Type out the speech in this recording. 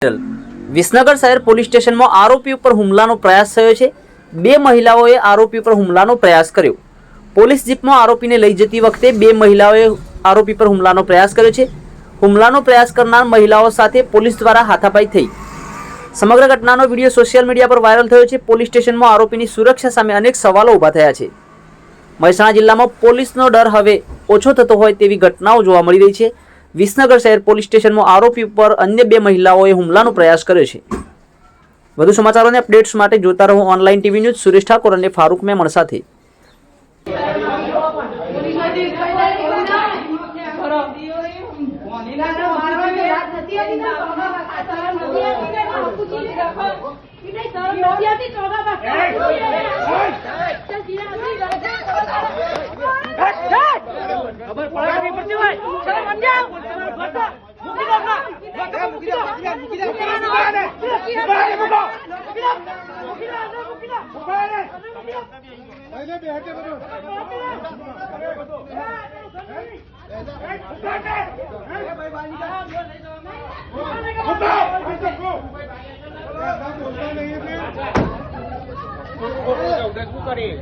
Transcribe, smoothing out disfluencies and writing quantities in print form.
વિસનગર શહેર પોલીસ સ્ટેશનમાં આરોપી ઉપર હુમલાનો પ્રયાસ થયો છે। બે મહિલાઓએ આરોપી પર હુમલાનો પ્રયાસ કર્યો। પોલીસ જીપમાં આરોપીને લઈ જતી વખતે બે મહિલાઓએ આરોપી પર હુમલાનો પ્રયાસ કર્યો છે। હુમલાનો પ્રયાસ કરનાર મહિલાઓ સાથે પોલીસ દ્વારા હાથાપાઈ થઈ। સમગ્ર ઘટનાનો વિડીયો સોશિયલ મીડિયા પર વાયરલ થયો છે। પોલીસ સ્ટેશનમાં આરોપીની સુરક્ષા સામે અનેક સવાલો ઊભા થયા છે। મહેસાણા જિલ્લામાં પોલીસનો ડર હવે ઓછો થતો હોય તેવી ઘટનાઓ જોવા મળી રહી છે। વિસનગર શહેર પોલીસ સ્ટેશનમાં આરોપી પર અન્ય બે મહિલાઓએ હુમલાનો પ્રયાસ કર્યો છે। વધુ સમાચારોને અપડેટ્સ માટે જોતા રહો online TV news. Suresh Thakor અને ફારૂક મેમણ સાથે। કરી